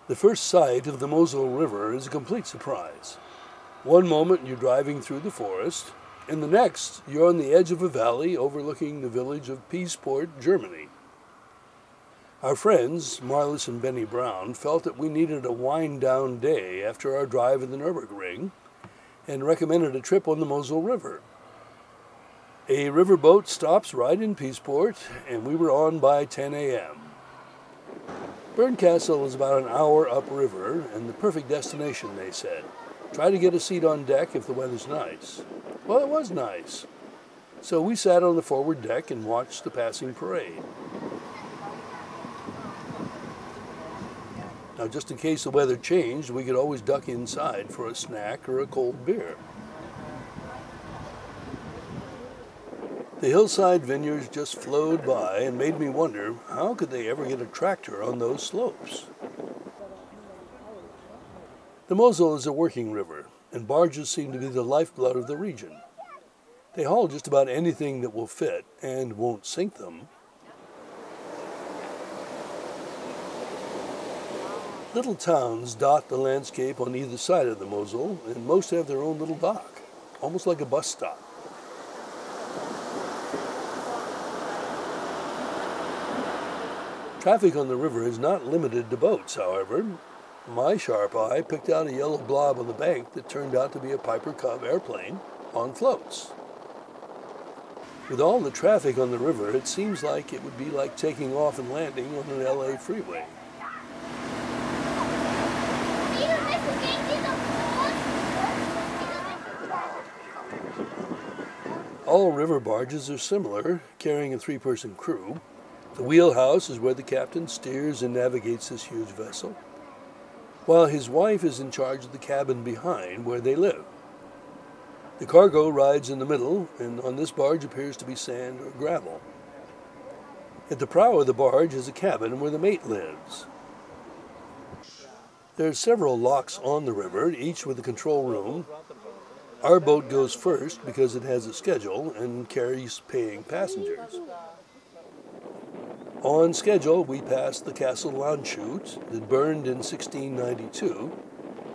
The first sight of the Mosel River is a complete surprise. One moment you're driving through the forest, and the next you're on the edge of a valley overlooking the village of Peaceport, Germany. Our friends, Marlis and Benny Brown, felt that we needed a wind-down day after our drive in the Nürburgring and recommended a trip on the Mosel River. A riverboat stops right in Peaceport, and we were on by 10 a.m. Bernkastle is about an hour upriver and the perfect destination, they said. Try to get a seat on deck if the weather's nice. Well, it was nice. So we sat on the forward deck and watched the passing parade. Now, just in case the weather changed, we could always duck inside for a snack or a cold beer. The hillside vineyards just flowed by and made me wonder, how could they ever get a tractor on those slopes? The Mosel is a working river, and barges seem to be the lifeblood of the region. They haul just about anything that will fit and won't sink them. Little towns dot the landscape on either side of the Mosel, and most have their own little dock, almost like a bus stop. Traffic on the river is not limited to boats, however. My sharp eye picked out a yellow blob on the bank that turned out to be a Piper Cub airplane on floats. With all the traffic on the river, it seems like it would be like taking off and landing on an LA freeway. All river barges are similar, carrying a 3-person crew. The wheelhouse is where the captain steers and navigates this huge vessel, while his wife is in charge of the cabin behind where they live. The cargo rides in the middle, and on this barge appears to be sand or gravel. At the prow of the barge is a cabin where the mate lives. There are several locks on the river, each with a control room. Our boat goes first because it has a schedule and carries paying passengers. On schedule, we passed the Castle Landshut that burned in 1692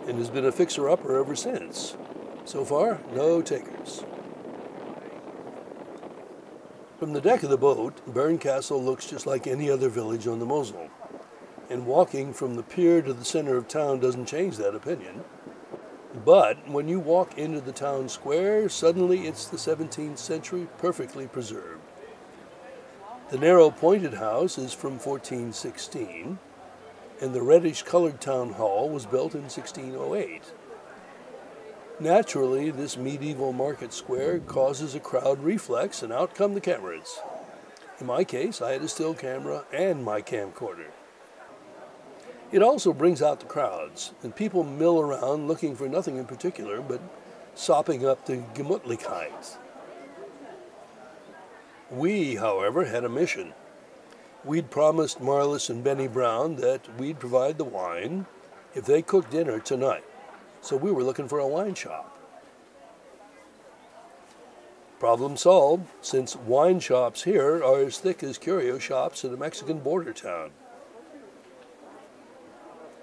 and has been a fixer-upper ever since. So far, no takers. From the deck of the boat, Bernkastle looks just like any other village on the Mosel, and walking from the pier to the center of town doesn't change that opinion. But when you walk into the town square, suddenly it's the 17th century, perfectly preserved. The narrow pointed house is from 1416, and the reddish-colored town hall was built in 1608. Naturally, this medieval market square causes a crowd reflex, and out come the cameras. In my case, I had a still camera and my camcorder. It also brings out the crowds, and people mill around looking for nothing in particular but sopping up the Gemütlichkeit. We, however, had a mission. We'd promised Marlis and Benny Brown that we'd provide the wine if they cooked dinner tonight, so we were looking for a wine shop. Problem solved, since wine shops here are as thick as curio shops in a Mexican border town.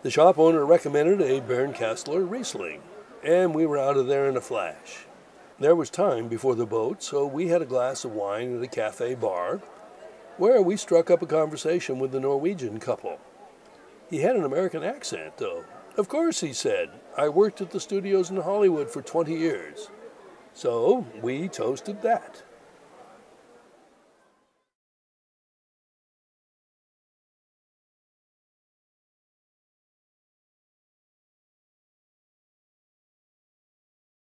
The shop owner recommended a Bernkastler Riesling, and we were out of there in a flash. There was time before the boat, so we had a glass of wine at a cafe bar, where we struck up a conversation with the Norwegian couple. He had an American accent, though. Of course, he said, I worked at the studios in Hollywood for 20 years. So we toasted that.